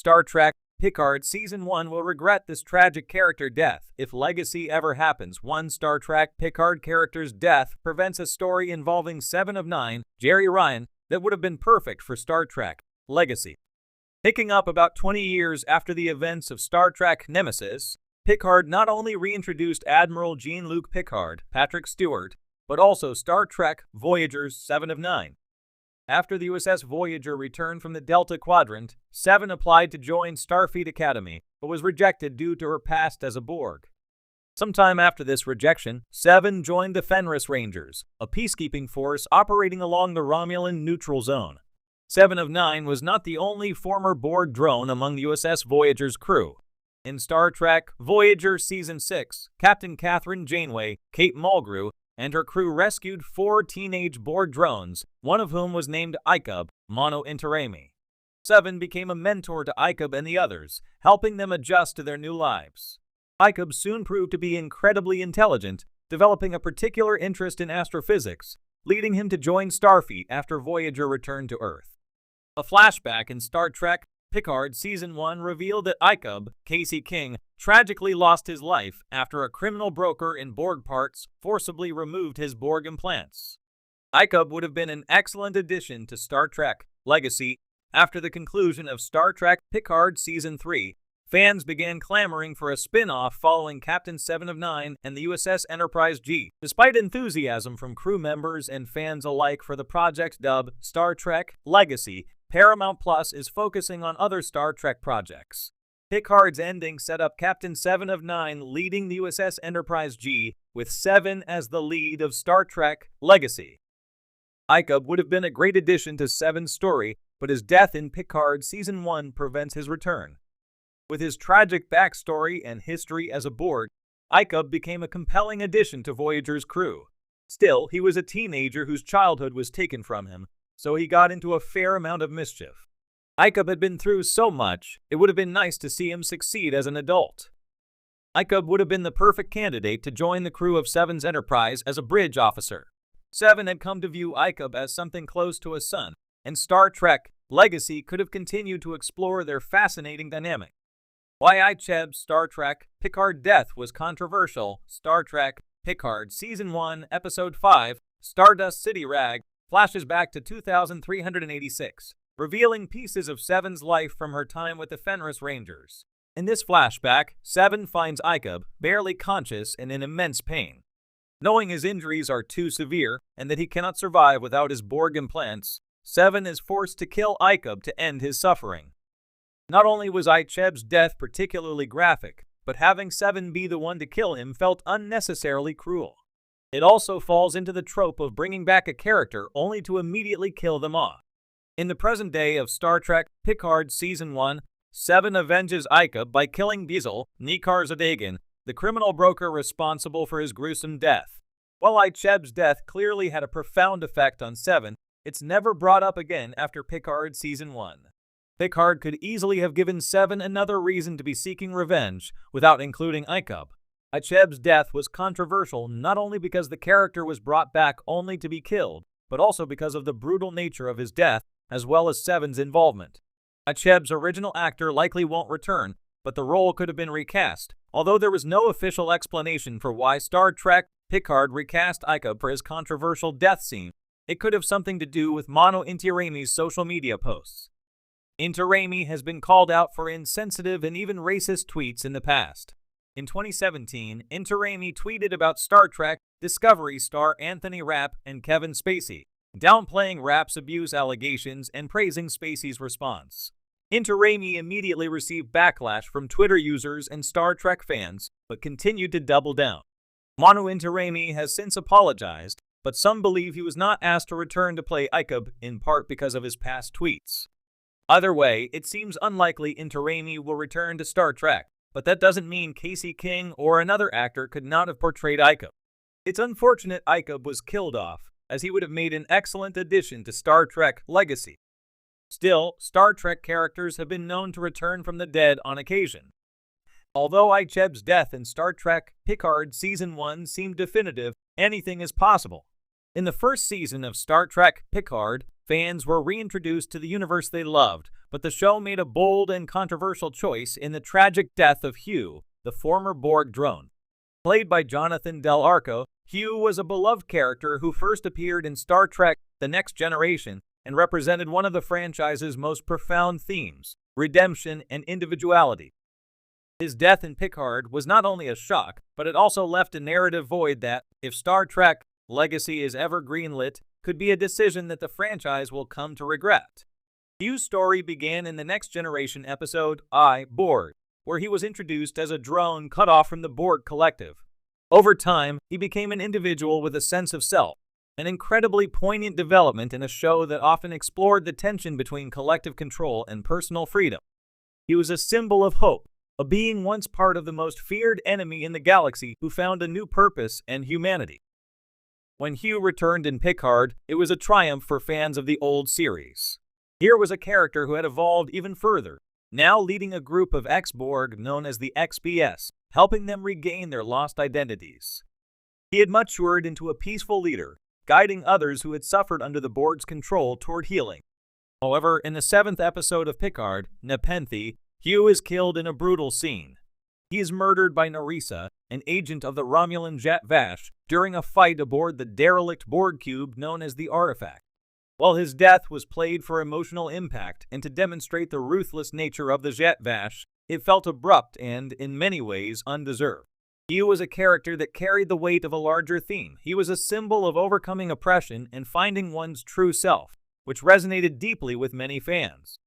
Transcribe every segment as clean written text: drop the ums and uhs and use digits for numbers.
Star Trek Picard Season 1 will regret this tragic character death if Legacy ever happens. One Star Trek Picard character's death prevents a story involving Seven of Nine, Jerry Ryan, that would have been perfect for Star Trek Legacy. Picking up about 20 years after the events of Star Trek Nemesis, Picard not only reintroduced Admiral Jean-Luc Picard, Patrick Stewart, but also Star Trek Voyager's Seven of Nine. After the USS Voyager returned from the Delta Quadrant, Seven applied to join Starfleet Academy, but was rejected due to her past as a Borg. Sometime after this rejection, Seven joined the Fenris Rangers, a peacekeeping force operating along the Romulan neutral zone. Seven of Nine was not the only former Borg drone among the USS Voyager's crew. In Star Trek Voyager Season 6, Captain Catherine Janeway, Kate Mulgrew, and her crew rescued 4 teenage Borg drones, one of whom was named Icheb, Mono Interami. Seven became a mentor to Icheb and the others, helping them adjust to their new lives. Icheb soon proved to be incredibly intelligent, developing a particular interest in astrophysics, leading him to join Starfleet after Voyager returned to Earth. A flashback in Star Trek Picard Season 1 revealed that Icheb, Casey King, tragically lost his life after a criminal broker in Borg parts forcibly removed his Borg implants. Icheb would have been an excellent addition to Star Trek Legacy. After the conclusion of Star Trek Picard Season 3, fans began clamoring for a spin-off following Captain Seven of Nine and the USS Enterprise G. Despite enthusiasm from crew members and fans alike for the project dubbed Star Trek Legacy, Paramount Plus is focusing on other Star Trek projects. Picard's ending set up Captain Seven of Nine leading the USS Enterprise G, with Seven as the lead of Star Trek Legacy. Icheb would have been a great addition to Seven's story, but his death in Picard Season 1 prevents his return. With his tragic backstory and history as a Borg, Icheb became a compelling addition to Voyager's crew. Still, he was a teenager whose childhood was taken from him, so he got into a fair amount of mischief. Icheb had been through so much, it would have been nice to see him succeed as an adult. Icheb would have been the perfect candidate to join the crew of Seven's Enterprise as a bridge officer. Seven had come to view Icheb as something close to a son, and Star Trek Legacy could have continued to explore their fascinating dynamic. Why Icheb's Star Trek Picard death was controversial. Star Trek Picard Season 1, Episode 5, Stardust City Rag, flashes back to 2386, revealing pieces of Seven's life from her time with the Fenris Rangers. In this flashback, Seven finds Icheb barely conscious and in immense pain. Knowing his injuries are too severe and that he cannot survive without his Borg implants, Seven is forced to kill Icheb to end his suffering. Not only was Icheb's death particularly graphic, but having Seven be the one to kill him felt unnecessarily cruel. It also falls into the trope of bringing back a character only to immediately kill them off. In the present day of Star Trek Picard Season 1, Seven avenges Icheb by killing Diesel, Nikar Zadagan, the criminal broker responsible for his gruesome death. While Icheb's death clearly had a profound effect on Seven, it's never brought up again after Picard Season 1. Picard could easily have given Seven another reason to be seeking revenge without including Icheb. Icheb's death was controversial not only because the character was brought back only to be killed, but also because of the brutal nature of his death, as well as Seven's involvement. Icheb's original actor likely won't return, but the role could have been recast, although there was no official explanation for why Star Trek Picard recast Icheb for his controversial death scene. It could have something to do with Mono Intirami's social media posts. Intirami has been called out for insensitive and even racist tweets in the past. In 2017, Intirami tweeted about Star Trek Discovery star Anthony Rapp and Kevin Spacey, downplaying Rapp's abuse allegations and praising Spacey's response. Intirami immediately received backlash from Twitter users and Star Trek fans, but continued to double down. Mono Intirami has since apologized, but some believe he was not asked to return to play Icheb in part because of his past tweets. Either way, it seems unlikely Intirami will return to Star Trek, but that doesn't mean Casey King or another actor could not have portrayed Icheb. It's unfortunate Icheb was killed off, as he would have made an excellent addition to Star Trek Legacy. Still, Star Trek characters have been known to return from the dead on occasion. Although Icheb's death in Star Trek Picard Season 1 seemed definitive, anything is possible. In the first season of Star Trek Picard, fans were reintroduced to the universe they loved, but the show made a bold and controversial choice in the tragic death of Hugh, the former Borg drone. Played by Jonathan Del Arco, Hugh was a beloved character who first appeared in Star Trek: The Next Generation and represented one of the franchise's most profound themes: redemption and individuality. His death in Picard was not only a shock, but it also left a narrative void that, if Star Trek: Legacy is ever greenlit, could be a decision that the franchise will come to regret. Hugh's story began in the Next Generation episode I, Borg, where he was introduced as a drone cut off from the Borg collective. Over time, he became an individual with a sense of self, an incredibly poignant development in a show that often explored the tension between collective control and personal freedom. He was a symbol of hope, a being once part of the most feared enemy in the galaxy who found a new purpose and humanity. When Hugh returned in Picard, it was a triumph for fans of the old series. Here was a character who had evolved even further, now leading a group of ex-Borg known as the XBS, helping them regain their lost identities. He had matured into a peaceful leader, guiding others who had suffered under the Borg's control toward healing. However, in the 7th episode of Picard, Nepenthe, Hugh is killed in a brutal scene. He is murdered by Nerissa, an agent of the Romulan Jet Vash, during a fight aboard the derelict Borg cube known as the Artifact. While his death was played for emotional impact and to demonstrate the ruthless nature of the Jet Vash, it felt abrupt and, in many ways, undeserved. Hugh was a character that carried the weight of a larger theme. He was a symbol of overcoming oppression and finding one's true self, which resonated deeply with many fans.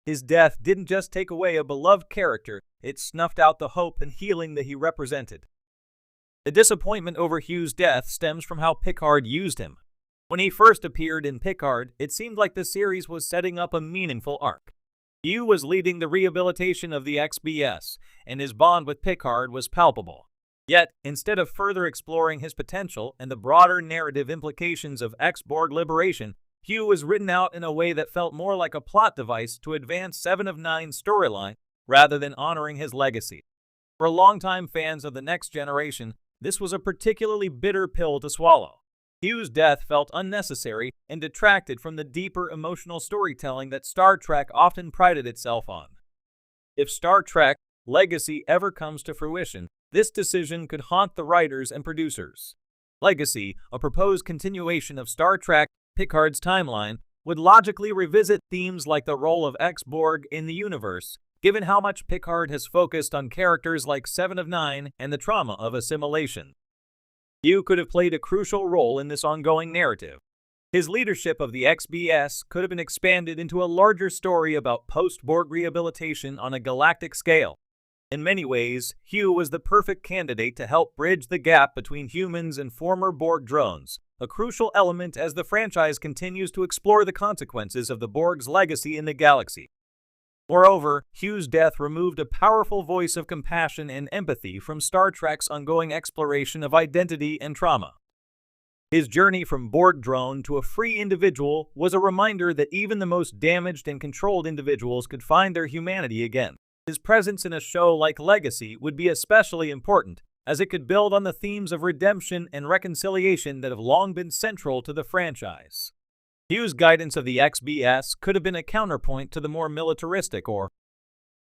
His death didn't just take away a beloved character, it snuffed out the hope and healing that he represented. The disappointment over Hugh's death stems from how Picard used him. When he first appeared in Picard, it seemed like the series was setting up a meaningful arc. Hugh was leading the rehabilitation of the XBS, and his bond with Picard was palpable. Yet, instead of further exploring his potential and the broader narrative implications of ex-Borg liberation, Hugh was written out in a way that felt more like a plot device to advance 7 of 9's storyline rather than honoring his legacy. For longtime fans of the Next Generation, this was a particularly bitter pill to swallow. Hugh's death felt unnecessary and detracted from the deeper emotional storytelling that Star Trek often prided itself on. If Star Trek: Legacy ever comes to fruition, this decision could haunt the writers and producers. Legacy, a proposed continuation of Star Trek: Picard's timeline, would logically revisit themes like the role of ex-Borg in the universe, given how much Picard has focused on characters like 7 of 9 and the trauma of assimilation. Hugh could have played a crucial role in this ongoing narrative. His leadership of the XBS could have been expanded into a larger story about post-Borg rehabilitation on a galactic scale. In many ways, Hugh was the perfect candidate to help bridge the gap between humans and former Borg drones, a crucial element as the franchise continues to explore the consequences of the Borg's legacy in the galaxy. Moreover, Hugh's death removed a powerful voice of compassion and empathy from Star Trek's ongoing exploration of identity and trauma. His journey from Borg drone to a free individual was a reminder that even the most damaged and controlled individuals could find their humanity again. His presence in a show like Legacy would be especially important, as it could build on the themes of redemption and reconciliation that have long been central to the franchise. Hugh's guidance of the XBS could have been a counterpoint to the more militaristic or